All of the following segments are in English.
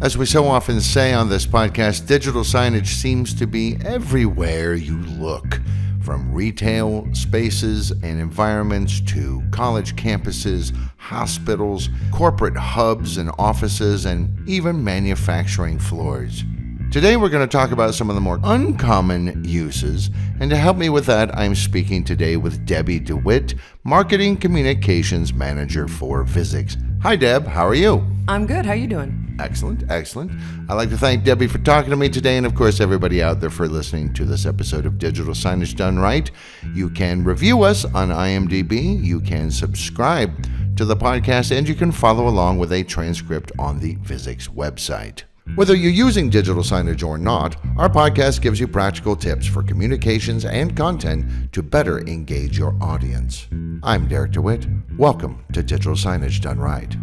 As we so often say on this podcast, digital signage seems to be everywhere you look, from retail spaces and environments to college campuses, hospitals, corporate hubs and offices, and even manufacturing floors. Today we're going to talk about some of the more uncommon uses, and to help me with that, I'm speaking today with Debbie DeWitt, Marketing Communications Manager for Visix. Hi Deb, how are you? I'm good, how are you doing? Excellent. I'd like to thank Debbie for talking to me today, and of course everybody out there for listening to this episode of Digital Signage Done Right. You can review us on IMDb, you can subscribe to the podcast, and you can follow along with a transcript on the Visix website. Whether you're using digital signage or not, our podcast gives you practical tips for communications and content to better engage your audience. I'm Derek DeWitt. Welcome to Digital Signage Done Right.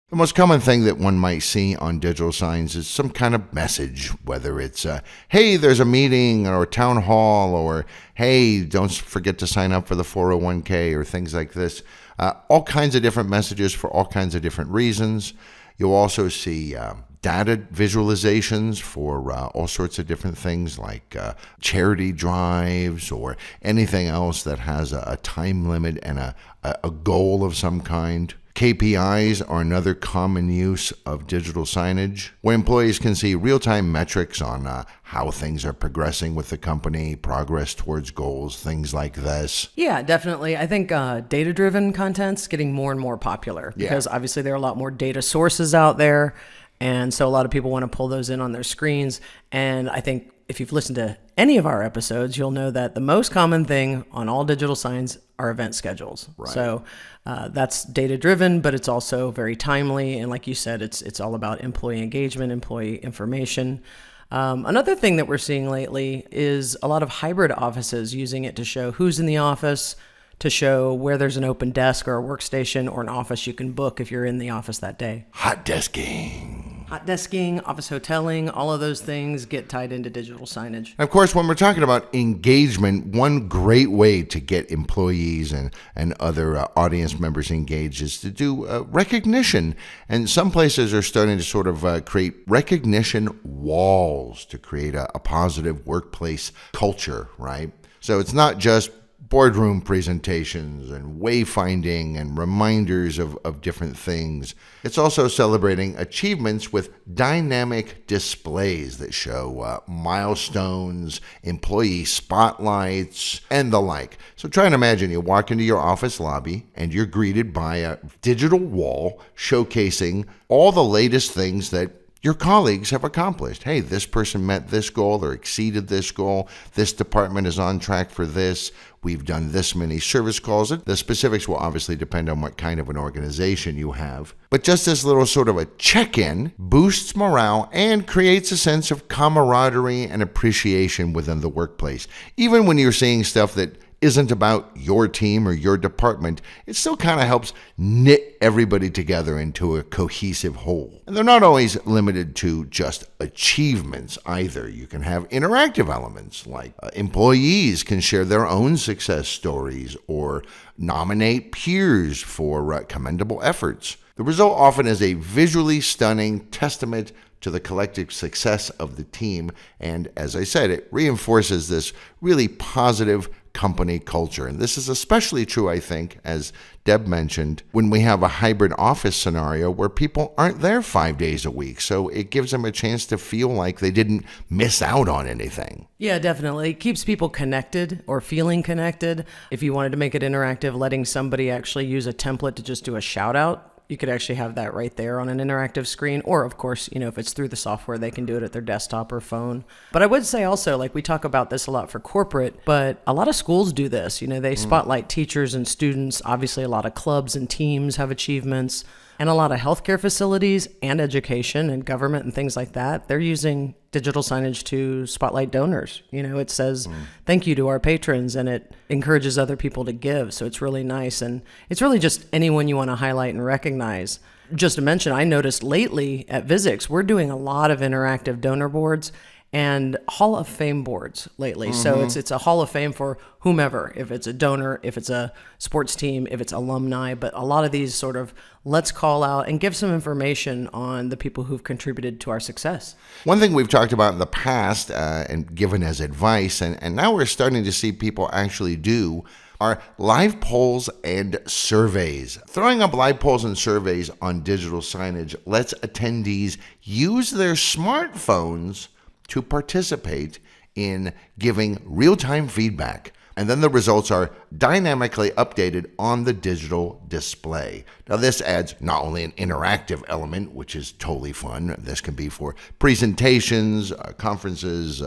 The most common thing that one might see on digital signs is some kind of message, whether it's, hey, there's a meeting or a town hall, or hey, don't forget to sign up for the 401k, or things like this. All kinds of different messages for all kinds of different reasons. You'll also see data visualizations for all sorts of different things like charity drives or anything else that has a time limit and a goal of some kind. KPIs are another common use of digital signage, where employees can see real-time metrics on how things are progressing with the company, progress towards goals, things like this. Yeah, definitely. I think data-driven content's getting more and more popular because obviously there are a lot more data sources out there, and so a lot of people want to pull those in on their screens. And I think if you've listened to any of our episodes, you'll know that the most common thing on all digital signs are event schedules. Right. So that's data driven, but it's also very timely. And like you said, it's all about employee engagement, employee information. Another thing that we're seeing lately is a lot of hybrid offices using it to show who's in the office, to show where there's an open desk or a workstation or an office you can book if you're in the office that day. Hot desking, office hoteling, all of those things get tied into digital signage. And of course, when we're talking about engagement, one great way to get employees and other audience members engaged is to do recognition. And some places are starting to sort of create recognition walls to create a positive workplace culture, right? So it's not just boardroom presentations and wayfinding and reminders of different things. It's also celebrating achievements with dynamic displays that show milestones, employee spotlights, and the like. So try and imagine you walk into your office lobby and you're greeted by a digital wall showcasing all the latest things that your colleagues have accomplished. Hey, this person met this goal or exceeded this goal. This department is on track for this. We've done this many service calls. The specifics will obviously depend on what kind of an organization you have. But just this little sort of a check-in boosts morale and creates a sense of camaraderie and appreciation within the workplace. Even when you're seeing stuff that isn't about your team or your department, it still kind of helps knit everybody together into a cohesive whole. And they're not always limited to just achievements either. You can have interactive elements like employees can share their own success stories or nominate peers for commendable efforts. The result often is a visually stunning testament to the collective success of the team. And as I said, it reinforces this really positive company culture. And this is especially true, I think, as Deb mentioned, when we have a hybrid office scenario where people aren't there 5 days a week. So it gives them a chance to feel like they didn't miss out on anything. Yeah, definitely. It keeps people connected or feeling connected. If you wanted to make it interactive, letting somebody actually use a template to just do a shout out, you could actually have that right there on an interactive screen. Or of course, if it's through the software, they can do it at their desktop or phone. But I would say also, like we talk about this a lot for corporate, but a lot of schools do this. They spotlight teachers and students. Obviously, a lot of clubs and teams have achievements. And a lot of healthcare facilities and education and government and things like that, they're using digital signage to spotlight donors. It says, thank you to our patrons, and it encourages other people to give. So it's really nice. And it's really just anyone you want to highlight and recognize. Just to mention, I noticed lately at Visix, we're doing a lot of interactive donor boards. and Hall of Fame boards lately. So it's a Hall of Fame for whomever, if it's a donor, if it's a sports team, if it's alumni. But a lot of these sort of let's call out and give some information on the people who've contributed to our success. One thing we've talked about in the past and given as advice, and now we're starting to see people actually do, are live polls and surveys. Throwing up live polls and surveys on digital signage lets attendees use their smartphones to participate in giving real-time feedback. And then the results are dynamically updated on the digital display. Now, this adds not only an interactive element, which is totally fun. This can be for presentations, conferences,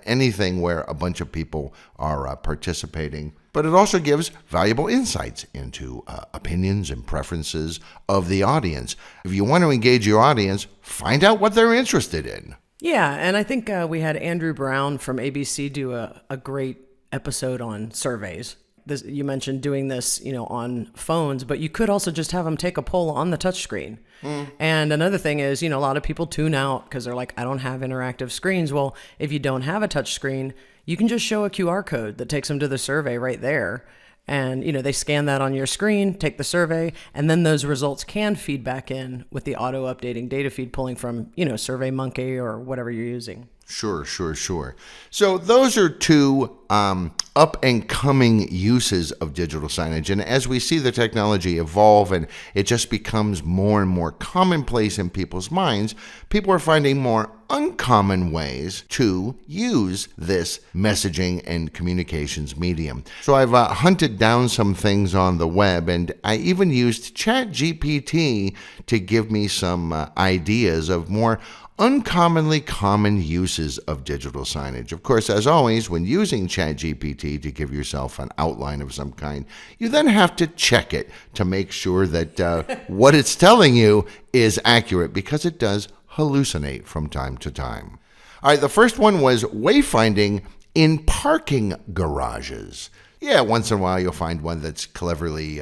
anything where a bunch of people are participating. But it also gives valuable insights into opinions and preferences of the audience. If you want to engage your audience, find out what they're interested in. Yeah, and I think we had Andrew Brown from ABC do a great episode on surveys. You mentioned doing this, on phones, but you could also just have them take a poll on the touchscreen. And another thing is, a lot of people tune out because they're like, I don't have interactive screens. Well, if you don't have a touch screen, you can just show a QR code that takes them to the survey right there. And, they scan that on your screen, take the survey, and then those results can feed back in with the auto-updating data feed pulling from, SurveyMonkey or whatever you're using. Sure. So those are two up-and-coming uses of digital signage. And as we see the technology evolve and it just becomes more and more commonplace in people's minds, people are finding more uncommon ways to use this messaging and communications medium. So I've hunted down some things on the web, and I even used ChatGPT to give me some ideas of more uncommonly common uses of digital signage. Of course, as always, when using ChatGPT to give yourself an outline of some kind, you then have to check it to make sure that what it's telling you is accurate, because it does hallucinate from time to time. All right, the first one was wayfinding in parking garages. Yeah, once in a while you'll find one that's cleverly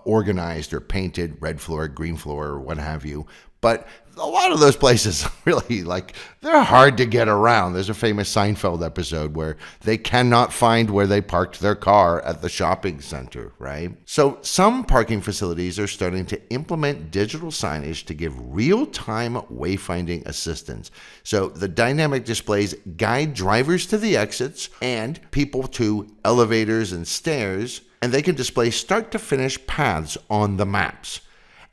organized or painted, red floor, green floor, or what have you. But a lot of those places really, they're hard to get around. There's a famous Seinfeld episode where they cannot find where they parked their car at the shopping center, right? So some parking facilities are starting to implement digital signage to give real-time wayfinding assistance. So the dynamic displays guide drivers to the exits and people to elevators and stairs, and they can display start-to-finish paths on the maps.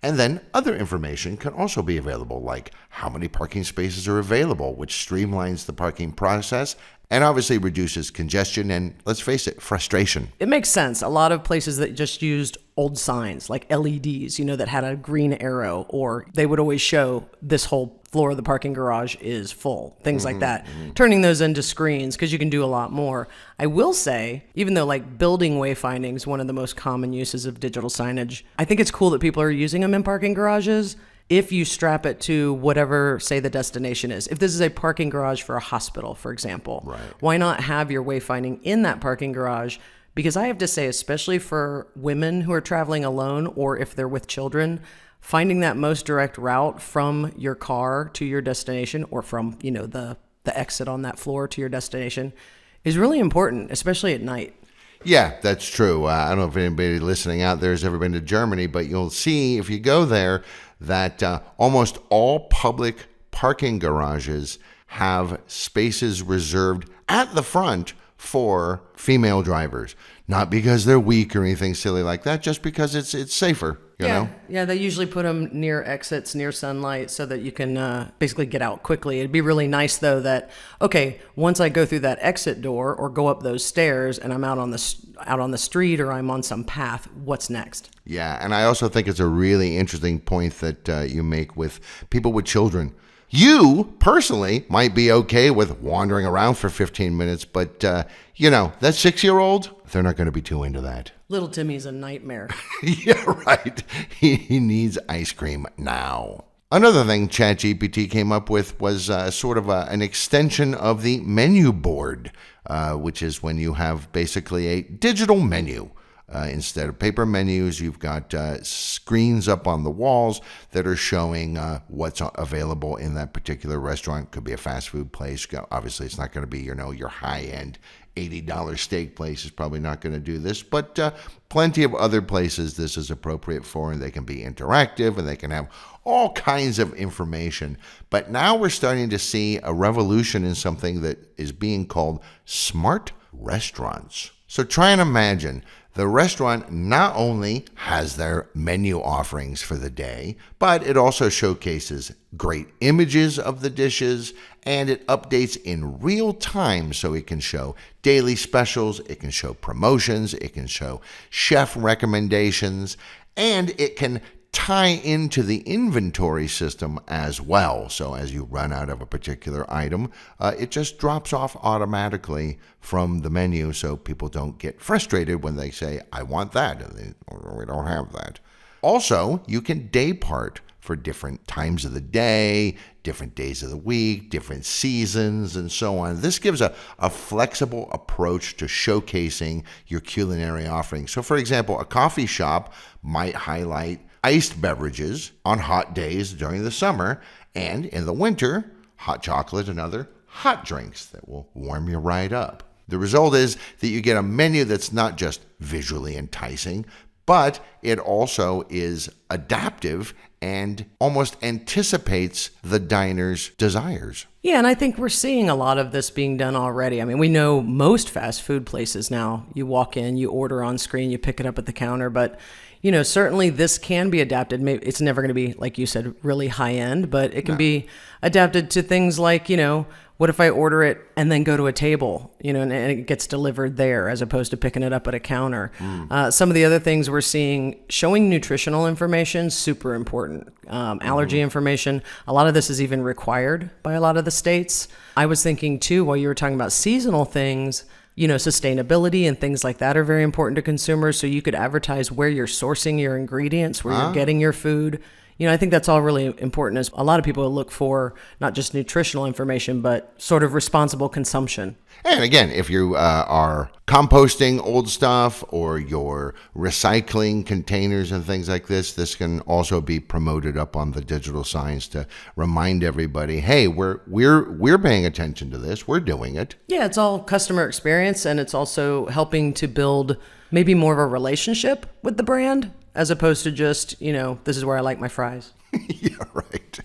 And then other information can also be available, like how many parking spaces are available, which streamlines the parking process and obviously reduces congestion and, let's face it, frustration. It makes sense. A lot of places that just used old signs like LEDs, that had a green arrow, or they would always show this whole floor of the parking garage is full, things like that. Turning those into screens, because you can do a lot more. I will say, even though building wayfinding is one of the most common uses of digital signage, I think it's cool that people are using them in parking garages if you strap it to whatever, say, the destination is. If this is a parking garage for a hospital, for example, right, why not have your wayfinding in that parking garage? Because I have to say, especially for women who are traveling alone or if they're with children, finding that most direct route from your car to your destination, or from, the exit on that floor to your destination, is really important, especially at night. Yeah, that's true. I don't know if anybody listening out there has ever been to Germany, but you'll see if you go there that almost all public parking garages have spaces reserved at the front for female drivers. Not because they're weak or anything silly like that, just because it's safer, you know? Yeah, they usually put them near exits, near sunlight, so that you can basically get out quickly. It'd be really nice, though, that, okay, once I go through that exit door or go up those stairs and I'm out on the street or I'm on some path, what's next? Yeah, and I also think it's a really interesting point that you make with people with children. You, personally, might be okay with wandering around for 15 minutes, but, that 6-year-old, they're not going to be too into that. Little Timmy's a nightmare. Yeah, right. He needs ice cream now. Another thing ChatGPT came up with was sort of an extension of the menu board, which is when you have basically a digital menu Instead of paper menus, you've got screens up on the walls that are showing what's available in that particular restaurant. Could be a fast food place. Obviously, it's not going to be, your high-end $80 steak place is probably not going to do this, but plenty of other places this is appropriate for, and they can be interactive and they can have all kinds of information. But now we're starting to see a revolution in something that is being called smart restaurants. So try and imagine the restaurant not only has their menu offerings for the day, but it also showcases great images of the dishes, and it updates in real time so it can show daily specials, it can show promotions, it can show chef recommendations, and it can tie into the inventory system as well. So as you run out of a particular item, it just drops off automatically from the menu so people don't get frustrated when they say, I want that, and we don't have that. Also, you can day part for different times of the day, different days of the week, different seasons, and so on. This gives a flexible approach to showcasing your culinary offerings. So, for example, a coffee shop might highlight iced beverages on hot days during the summer, and in the winter, hot chocolate and other hot drinks that will warm you right up. The result is that you get a menu that's not just visually enticing, but it also is adaptive and almost anticipates the diner's desires. Yeah, and I think we're seeing a lot of this being done already. I mean, we know most fast food places now, you walk in, you order on screen, you pick it up at the counter, but certainly this can be adapted. Maybe it's never going to be, like you said, really high end, but it can be adapted to things like, what if I order it and then go to a table, and it gets delivered there as opposed to picking it up at a counter. Some of the other things we're seeing, showing nutritional information, super important. Allergy information, a lot of this is even required by a lot of the states. I was thinking too, while you were talking about seasonal things, sustainability and things like that are very important to consumers. So you could advertise where you're sourcing your ingredients, where you're getting your food. I think that's all really important. As a lot of people look for not just nutritional information, but sort of responsible consumption. And again, if you are composting old stuff or you're recycling containers and things like this can also be promoted up on the digital signs to remind everybody, hey, we're paying attention to this, we're doing it. Yeah, it's all customer experience, and it's also helping to build maybe more of a relationship with the brand, as opposed to just, this is where I like my fries. Yeah, right.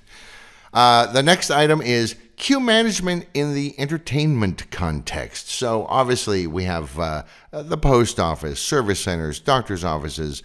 The next item is queue management in the entertainment context. So obviously we have the post office, service centers, doctor's offices,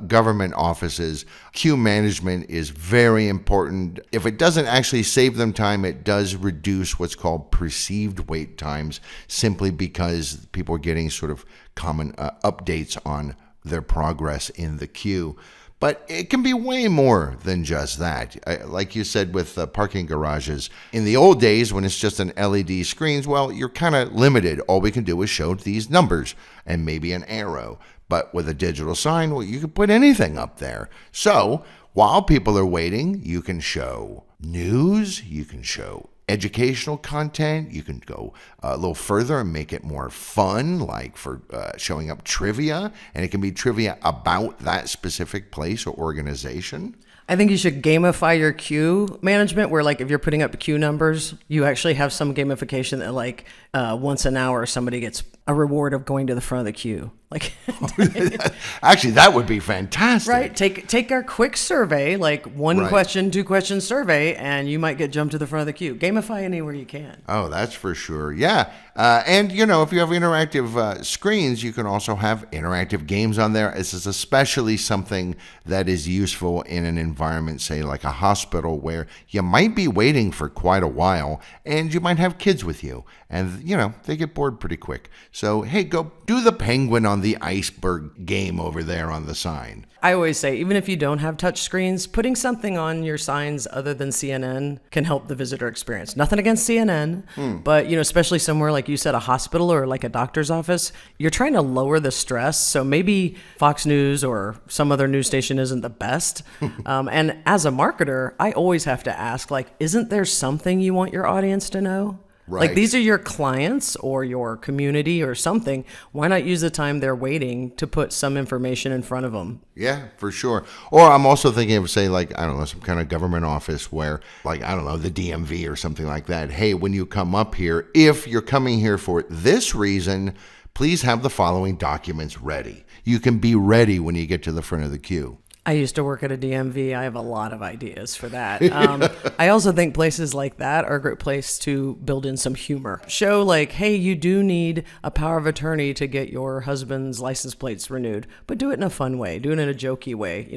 government offices. Queue management is very important. If it doesn't actually save them time, it does reduce what's called perceived wait times, simply because people are getting sort of common updates on their progress in the queue. But it can be way more than just that. Like you said with parking garages, in the old days when it's just an LED screens, well, you're kind of limited. All we can do is show these numbers and maybe an arrow. But with a digital sign, well, you can put anything up there. So while people are waiting, you can show news, you can show educational content. You can go a little further and make it more fun, like for showing up trivia, and it can be trivia about that specific place or organization. I think you should gamify your queue management, where like if you're putting up queue numbers, you actually have some gamification that like once an hour somebody gets a reward of going to the front of the queue. Like, actually, that would be fantastic. Right? Take our quick survey, like one question, 2 question survey, and you might get jumped to the front of the queue. Gamify anywhere you can. Oh, that's for sure. Yeah. And, if you have interactive screens, you can also have interactive games on there. This is especially something that is useful in an environment, say, like a hospital, where you might be waiting for quite a while, and you might have kids with you. And, they get bored pretty quick. So, hey, go do the penguin on the iceberg game over there on the sign. I always say, even if you don't have touch screens, putting something on your signs other than CNN can help the visitor experience. Nothing against CNN, but, especially somewhere like you said, a hospital or like a doctor's office, you're trying to lower the stress. So maybe Fox News or some other news station isn't the best. And as a marketer, I always have to ask, like, isn't there something you want your audience to know? Right. Like, these are your clients or your community or something. Why not use the time they're waiting to put some information in front of them? Yeah, for sure. Or I'm also thinking of, say, like, I don't know, some kind of government office where, like, I don't know, the DMV or something like that. Hey, when you come up here, if you're coming here for this reason, please have the following documents ready. You can be ready when you get to the front of the queue. I used to work at a DMV. I have a lot of ideas for that. I also think places like that are a great place to build in some humor. Show like, hey, you do need a power of attorney to get your husband's license plates renewed, but do it in a fun way. Do it in a jokey way.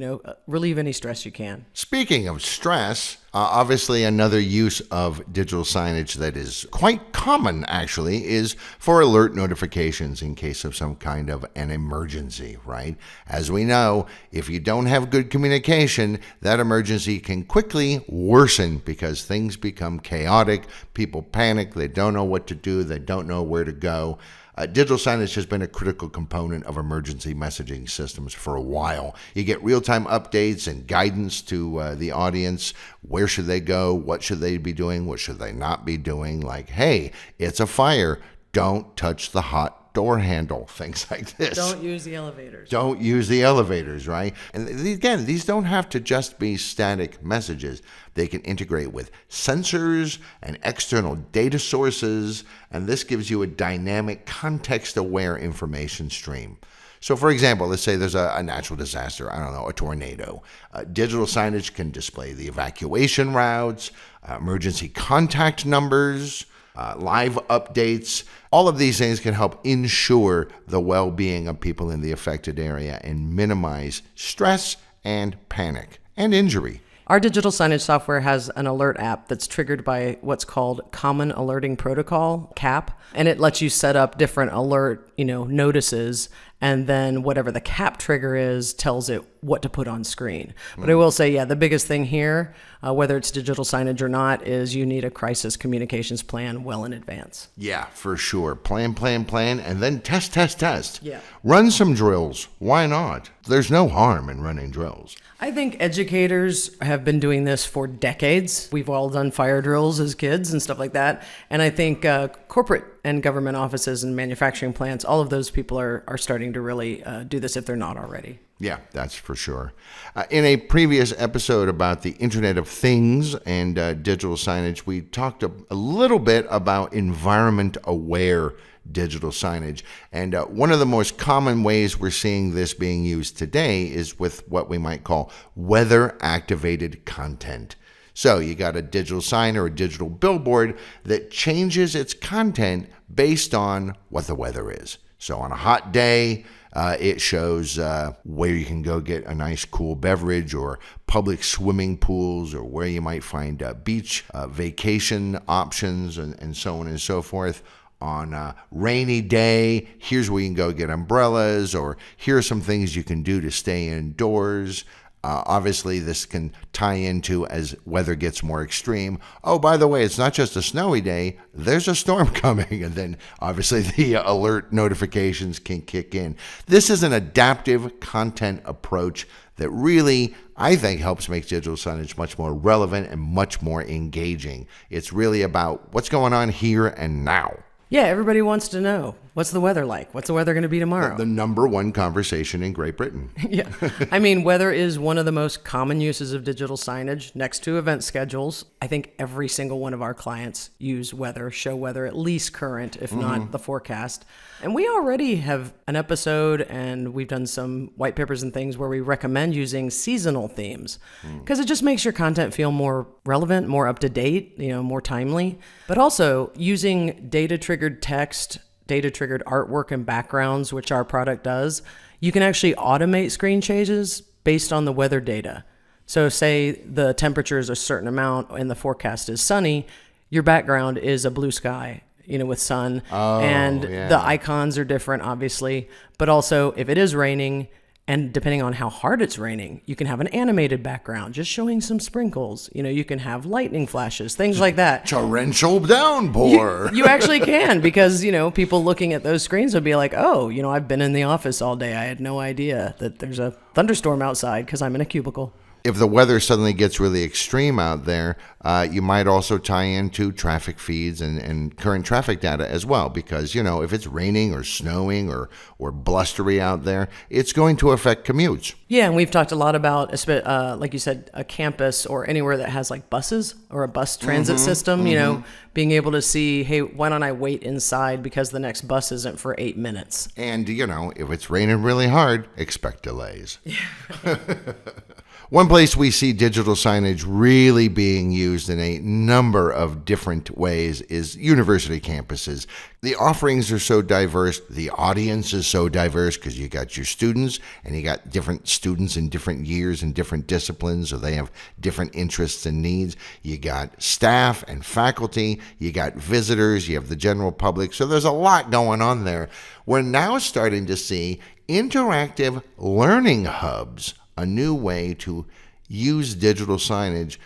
Relieve any stress you can. Speaking of stress, obviously another use of digital signage that is quite common, actually, is for alert notifications in case of some kind of an emergency, right? As we know, if you don't have good communication, that emergency can quickly worsen because things become chaotic. People panic. They don't know what to do. They don't know where to go. Digital signage has been a critical component of emergency messaging systems for a while. You get real-time updates and guidance to the audience. Where should they go? What should they be doing? What should they not be doing? Like, hey, it's a fire. Don't touch the hot door handle, things like this. Don't use the elevators. Don't use the elevators, right? And again, these don't have to just be static messages. They can integrate with sensors and external data sources, and this gives you a dynamic, context-aware information stream. So, for example, let's say there's a natural disaster, I don't know, a tornado. Digital signage can display the evacuation routes, emergency contact numbers, live updates. All of these things can help ensure the well-being of people in the affected area and minimize stress and panic and injury. Our digital signage software has an alert app that's triggered by what's called Common Alerting Protocol, CAP, and it lets you set up different alert, notices, and then whatever the CAP trigger is tells it what to put on screen. But I will say, the biggest thing here, whether it's digital signage or not, is you need a crisis communications plan well in advance. Yeah, for sure. Plan, and then test. Yeah. Run some drills. Why not? There's no harm in running drills. I think educators have been doing this for decades. We've all done fire drills as kids and stuff like that. And I think corporate and government offices and manufacturing plants, all of those people are starting to really do this if they're not already. Yeah, that's for sure. In a previous episode about the Internet of Things and digital signage, we talked a little bit about environment-aware digital signage. And one of the most common ways we're seeing this being used today is with what we might call weather-activated content. So you got a digital sign or a digital billboard that changes its content based on what the weather is. So on a hot day, it shows where you can go get a nice cool beverage or public swimming pools or where you might find beach vacation options and so on and so forth. On a rainy day, here's where you can go get umbrellas, or here are some things you can do to stay indoors. Obviously, this can tie into as weather gets more extreme. Oh, by the way, it's not just a snowy day. There's a storm coming. And then, obviously, the alert notifications can kick in. This is an adaptive content approach that really, I think, helps make digital signage much more relevant and much more engaging. It's really about what's going on here and now. Yeah, everybody wants to know, what's the weather like? What's the weather going to be tomorrow? The number one conversation in Great Britain. Yeah. I mean, weather is one of the most common uses of digital signage next to event schedules. I think every single one of our clients use weather, show weather, at least current, if not the forecast. And we already have an episode, and we've done some white papers and things where we recommend using seasonal themes because it just makes your content feel more relevant, more up to date, more timely. But also using data-triggered text, data-triggered artwork and backgrounds, which our product does, you can actually automate screen changes based on the weather data. So say the temperature is a certain amount and the forecast is sunny, your background is a blue sky, with sun. The icons are different, obviously. But also, if it is raining, and depending on how hard it's raining, you can have an animated background, just showing some sprinkles. You can have lightning flashes, things like that. Torrential downpour. You actually can, because, people looking at those screens would be like, oh, I've been in the office all day. I had no idea that there's a thunderstorm outside because I'm in a cubicle. If the weather suddenly gets really extreme out there, you might also tie into traffic feeds and current traffic data as well, because, if it's raining or snowing or blustery out there, it's going to affect commutes. Yeah, and we've talked a lot about, like you said, a campus or anywhere that has like buses or a bus transit system, being able to see, hey, why don't I wait inside because the next bus isn't for 8 minutes? And, if it's raining really hard, expect delays. One place we see digital signage really being used in a number of different ways is university campuses. The offerings are so diverse, the audience is so diverse, because you got your students and you got different students in different years and different disciplines, so they have different interests and needs. You got staff and faculty, you got visitors, you have the general public, so there's a lot going on there. We're now starting to see interactive learning hubs, a new way to use digital signage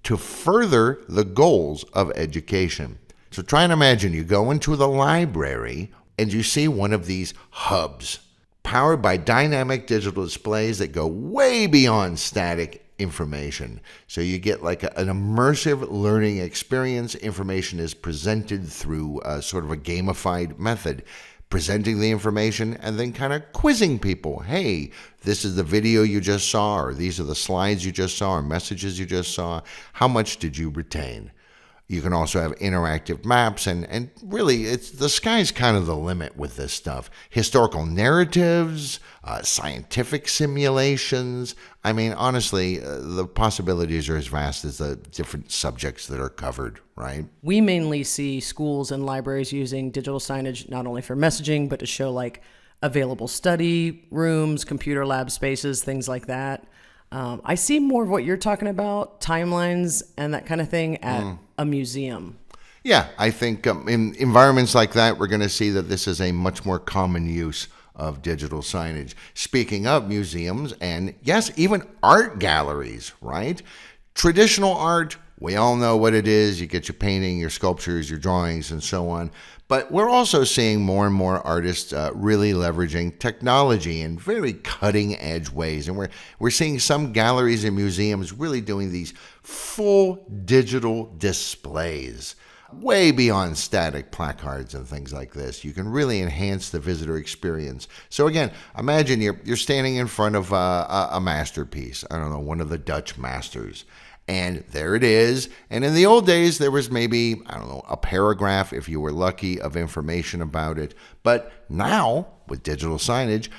to further the goals of education. So try and imagine you go into the library and you see one of these hubs powered by dynamic digital displays that go way beyond static information. So you get like an immersive learning experience. Information is presented through sort of a gamified method, presenting the information and then kind of quizzing people. Hey, this is the video you just saw, or these are the slides you just saw, or messages you just saw. How much did you retain? You can also have interactive maps, and really, the sky's kind of the limit with this stuff. Historical narratives, scientific simulations. I mean, honestly, the possibilities are as vast as the different subjects that are covered, right? We mainly see schools and libraries using digital signage not only for messaging, but to show like available study rooms, computer lab spaces, things like that. I see more of what you're talking about, timelines and that kind of thing at a museum. Yeah, I think in environments like that, we're going to see that this is a much more common use of digital signage. Speaking of museums and, yes, even art galleries, right? Traditional art, we all know what it is. You get your painting, your sculptures, your drawings, and so on. But we're also seeing more and more artists really leveraging technology in very cutting-edge ways. And we're seeing some galleries and museums really doing these full digital displays, way beyond static placards and things like this. You can really enhance the visitor experience. So again, imagine you're standing in front of a masterpiece. I don't know, one of the Dutch masters. And there it is. And in the old days, there was maybe, I don't know, a paragraph, if you were lucky, of information about it. But now, with digital signage,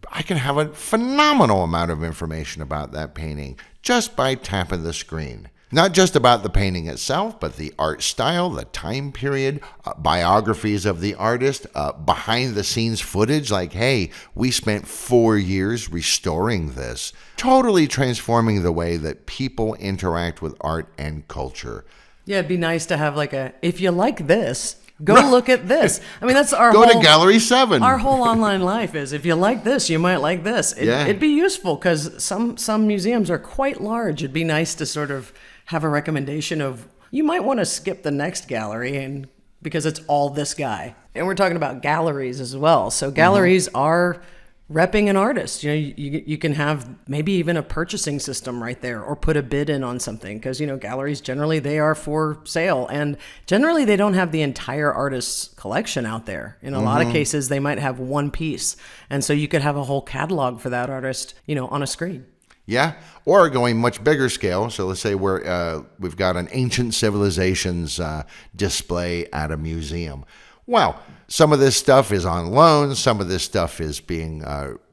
I can have a phenomenal amount of information about that painting just by tapping the screen. Not just about the painting itself, but the art style, the time period, biographies of the artist, behind-the-scenes footage like, hey, we spent 4 years restoring this, totally transforming the way that people interact with art and culture. Yeah, it'd be nice to have like if you like this, go look at this. I mean, that's our Go to Gallery 7. Our whole online life is, if you like this, you might like this. It'd be useful because some museums are quite large. It'd be nice to sort of have a recommendation of, you might want to skip the next gallery and because it's all this guy. And we're talking about galleries as well. So galleries are repping an artist. You can have maybe even a purchasing system right there, or put a bid in on something, because galleries generally, they are for sale, and generally they don't have the entire artist's collection out there. In a lot of cases, they might have one piece, and so you could have a whole catalog for that artist, on a screen. Yeah, or going much bigger scale. So let's say we've got an ancient civilizations display at a museum. Well, some of this stuff is on loan, some of this stuff is being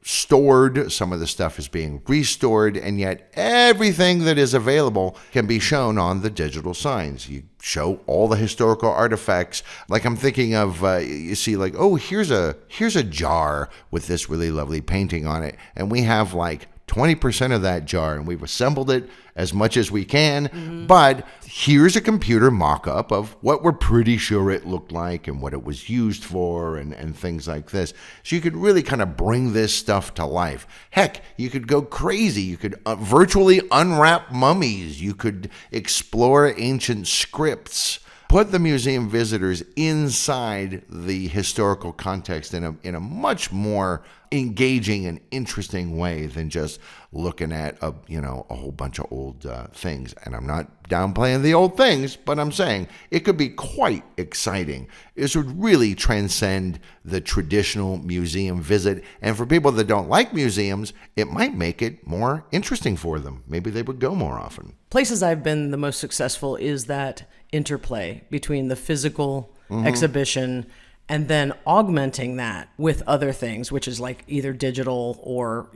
stored, some of the stuff is being restored, and yet everything that is available can be shown on the digital signs. You show all the historical artifacts. Like I'm thinking of, you see like, oh, here's a jar with this really lovely painting on it, and we have like 20% of that jar, and we've assembled it as much as we can, but here's a computer mock-up of what we're pretty sure it looked like and what it was used for and things like this. So you could really kind of bring this stuff to life. Heck, you could go crazy. You could virtually unwrap mummies. You could explore ancient scripts. Put the museum visitors inside the historical context in a much more engaging and interesting way than just looking at a whole bunch of old things. And I'm not downplaying the old things, but I'm saying it could be quite exciting. This would really transcend the traditional museum visit. And for people that don't like museums, it might make it more interesting for them. Maybe they would go more often. Places I've been the most successful is that interplay between the physical exhibition and then augmenting that with other things, which is like either digital or,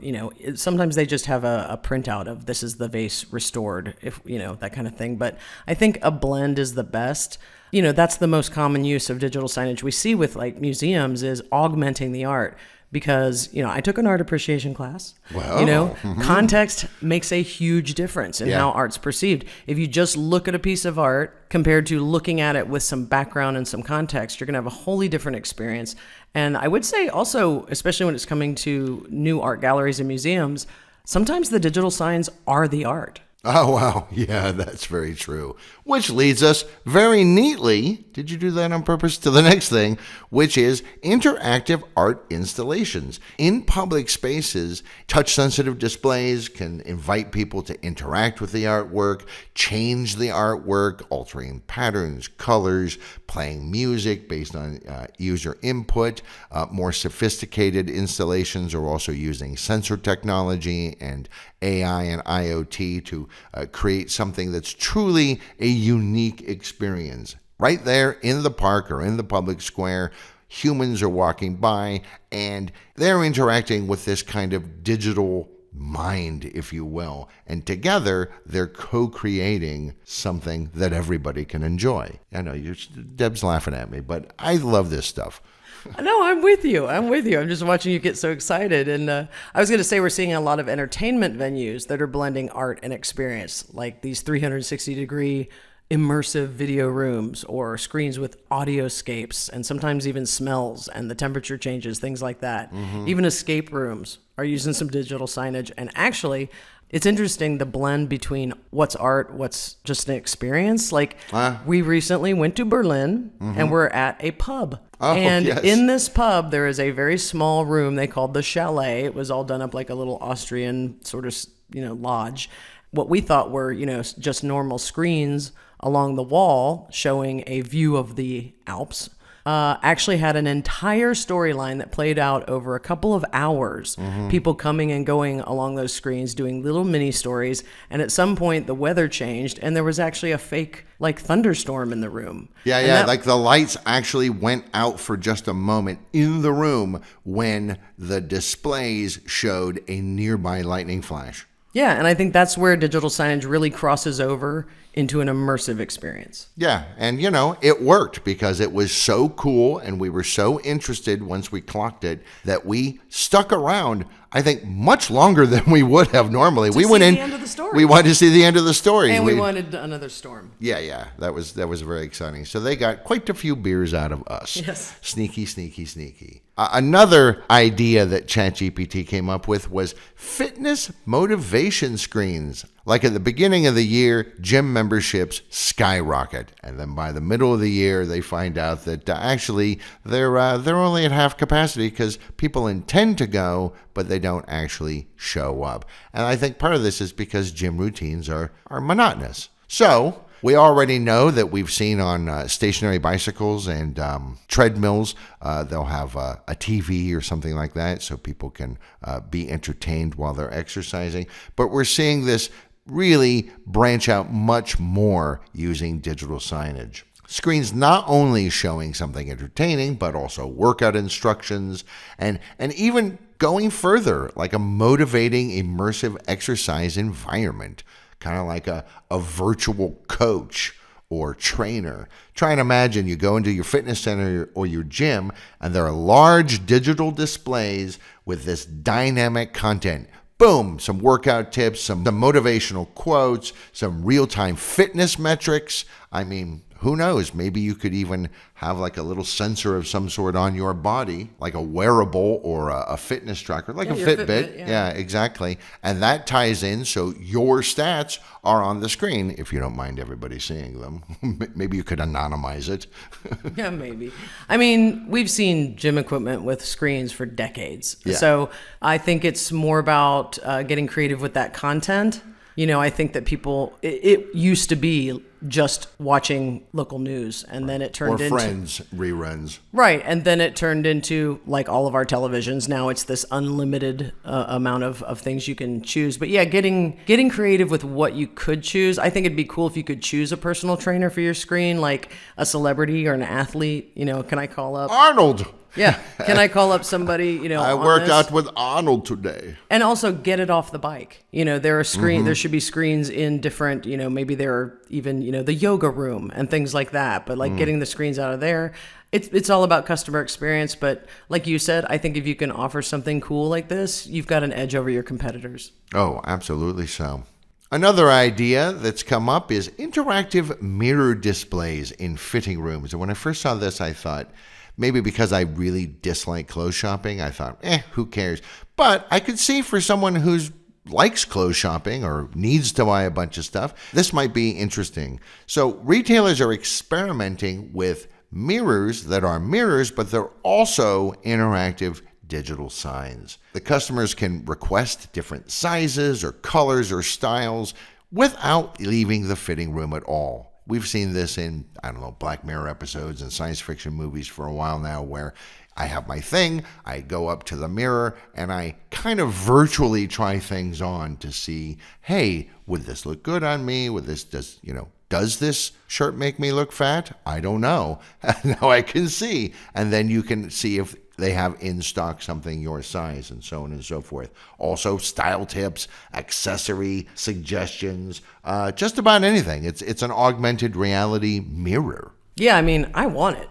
sometimes they just have a printout of this is the vase restored, if that kind of thing. But I think a blend is the best. That's the most common use of digital signage we see with like museums is augmenting the art. Because, I took an art appreciation class. Well, context makes a huge difference in how art's perceived. If you just look at a piece of art compared to looking at it with some background and some context, you're going to have a wholly different experience. And I would say also, especially when it's coming to new art galleries and museums, sometimes the digital signs are the art. Oh, wow. Yeah, that's very true. Which leads us very neatly, did you do that on purpose, to the next thing, which is interactive art installations. In public spaces, touch-sensitive displays can invite people to interact with the artwork, change the artwork, altering patterns, colors, playing music based on user input. More sophisticated installations are also using sensor technology and AI and IoT to create something that's truly a unique experience. Right there in the park or in the public square, humans are walking by and they're interacting with this kind of digital mind, if you will. And together, they're co-creating something that everybody can enjoy. I know, Deb's laughing at me, but I love this stuff. No, I'm with you. I'm just watching you get so excited. And I was going to say we're seeing a lot of entertainment venues that are blending art and experience, like these 360-degree immersive video rooms or screens with audioscapes and sometimes even smells and the temperature changes, things like that. Even escape rooms are using some digital signage. And actually, it's interesting the blend between what's art, what's just an experience. Like we recently went to Berlin and we're at a pub. Oh, and yes. in this pub, there is a very small room they called the Chalet. It was all done up like a little Austrian sort of, lodge. What we thought were, just normal screens along the wall showing a view of the Alps. Actually had an entire storyline that played out over a couple of hours. People coming and going along those screens, doing little mini stories. And at some point, the weather changed, and there was actually a fake, thunderstorm in the room. Yeah, like the lights actually went out for just a moment in the room when the displays showed a nearby lightning flash. Yeah, and I think that's where digital signage really crosses over into an immersive experience. Yeah, and it worked because it was so cool and we were so interested once we clocked it that we stuck around, I think, much longer than we would have normally. We went in. The end of the story. We wanted to see the end of the story. And we wanted another storm. Yeah, that was very exciting. So they got quite a few beers out of us. Yes. Sneaky. Another idea that ChatGPT came up with was fitness motivation screens. Like at the beginning of the year, gym memberships skyrocket. And then by the middle of the year, they find out that actually they're only at half capacity because people intend to go, but they don't actually show up. And I think part of this is because gym routines are monotonous. So we already know that we've seen on stationary bicycles and treadmills, they'll have a TV or something like that so people can be entertained while they're exercising. But we're seeing this really branch out much more using digital signage. Screens not only showing something entertaining, but also workout instructions and even going further, like a motivating, immersive exercise environment. Kind of like a virtual coach or trainer. Try and imagine you go into your fitness center or your gym and there are large digital displays with this dynamic content. Boom, some workout tips, some motivational quotes, some real-time fitness metrics. I mean, who knows? Maybe you could even have like a little sensor of some sort on your body, like a wearable or a fitness tracker, like a Fitbit. Yeah, exactly. And that ties in so your stats are on the screen, if you don't mind everybody seeing them. Maybe you could anonymize it. Yeah, maybe. I mean, we've seen gym equipment with screens for decades. Yeah. So I think it's more about getting creative with that content. You know, I think that it used to be just watching local news, and then it turned into Friends reruns. Right, and then it turned into, like all of our televisions, now it's this unlimited amount of things you can choose. But yeah, getting creative with what you could choose. I think it'd be cool if you could choose a personal trainer for your screen, like a celebrity or an athlete. You know, can I call up Arnold! Yeah, can I call up somebody, you know, I on worked this? out with Arnold today. And also get it off the bike. You know, there should be screens in different, you know, maybe there are even, you know, the yoga room and things like that. But like getting the screens out of there, it's all about customer experience. But like you said, I think if you can offer something cool like this, you've got an edge over your competitors. Oh, absolutely so. Another idea that's come up is interactive mirror displays in fitting rooms. And when I first saw this, I thought, maybe because I really dislike clothes shopping, I thought, who cares? But I could see for someone who likes clothes shopping or needs to buy a bunch of stuff, this might be interesting. So retailers are experimenting with mirrors that are mirrors, but they're also interactive digital signs. The customers can request different sizes or colors or styles without leaving the fitting room at all. We've seen this in, Black Mirror episodes and science fiction movies for a while now, where I have my thing, I go up to the mirror, and I kind of virtually try things on to see, hey, would this look good on me? Does this shirt make me look fat? I don't know. Now I can see. And then you can see if they have in stock something your size, and so on and so forth. Also, style tips, accessory suggestions, just about anything. It's an augmented reality mirror. Yeah, I mean, I want it.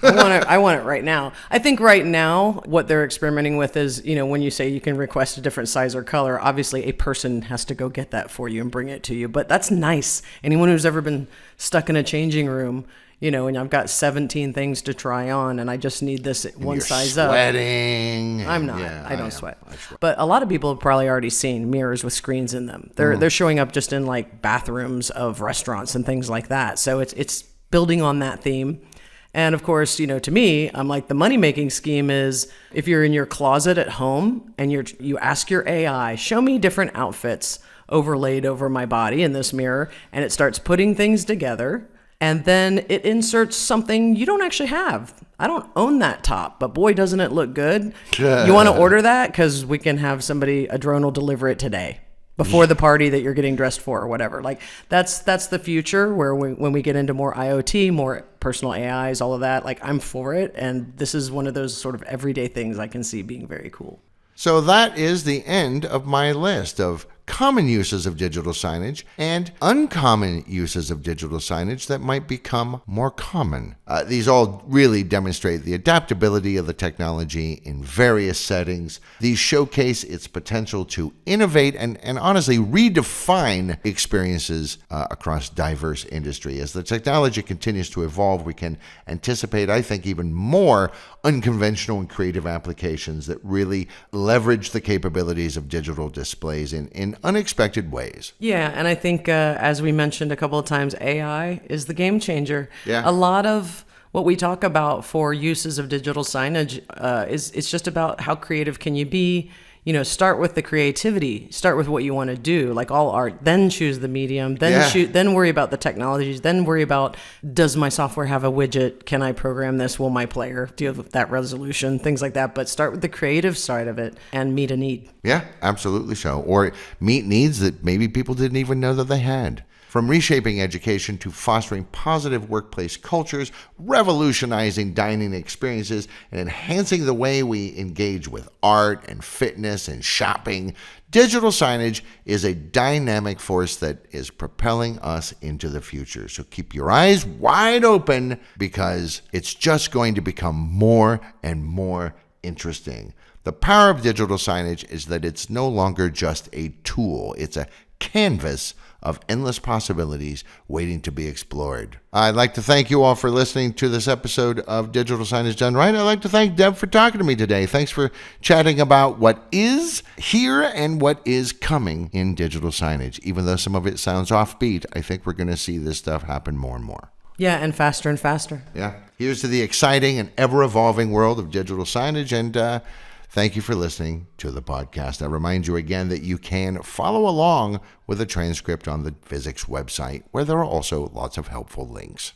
I want it right now. I think right now what they're experimenting with is, you know, when you say you can request a different size or color, obviously a person has to go get that for you and bring it to you. But that's nice. Anyone who's ever been stuck in a changing room, you know, and I've got 17 things to try on and I just need this one size up. Sweating. I'm not. Yeah, I don't sweat. But a lot of people have probably already seen mirrors with screens in them. They're showing up just in like bathrooms of restaurants and things like that. So it's building on that theme. And of course, you know, to me, I'm like, the money-making scheme is if you're in your closet at home and you ask your AI, show me different outfits overlaid over my body in this mirror, and it starts putting things together, and then it inserts something you don't actually have. I don't own that top, but boy, doesn't it look good. You want to order that? Because we can have a drone will deliver it today. Before the party that you're getting dressed for or whatever. Like that's the future where when we get into more IoT, more personal AIs, all of that, like I'm for it. And this is one of those sort of everyday things I can see being very cool. So that is the end of my list of common uses of digital signage and uncommon uses of digital signage that might become more common. These all really demonstrate the adaptability of the technology in various settings. These showcase its potential to innovate and honestly redefine experiences across diverse industry. As the technology continues to evolve, we can anticipate, I think, even more unconventional and creative applications that really leverage the capabilities of digital displays in unexpected ways. Yeah, and I think, as we mentioned a couple of times, AI is the game changer. Yeah. A lot of what we talk about for uses of digital signage it's just about how creative can you be. You know, start with the creativity, start with what you want to do, like all art, then choose the medium, then worry about the technologies, then worry about, does my software have a widget? Can I program this? Will my player deal with that resolution? Things like that. But start with the creative side of it and meet a need. Yeah, absolutely so. Or meet needs that maybe people didn't even know that they had. From reshaping education to fostering positive workplace cultures, revolutionizing dining experiences, and enhancing the way we engage with art and fitness and shopping, digital signage is a dynamic force that is propelling us into the future. So keep your eyes wide open because it's just going to become more and more interesting. The power of digital signage is that it's no longer just a tool. It's a canvas of endless possibilities waiting to be explored. I'd like to thank you all for listening to this episode of Digital Signage Done Right. I'd like to thank Deb for talking to me today. Thanks for chatting about what is here and what is coming in digital signage. Even though some of it sounds offbeat, I think we're going to see this stuff happen more and more. Yeah, and faster and faster. Yeah. Here's to the exciting and ever-evolving world of digital signage, and thank you for listening to the podcast. I remind you again that you can follow along with a transcript on the Visix website, where there are also lots of helpful links.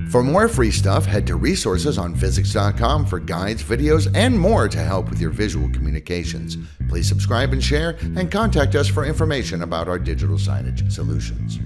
For more free stuff, head to resources on Visix.com for guides, videos, and more to help with your visual communications. Please subscribe and share, and contact us for information about our digital signage solutions.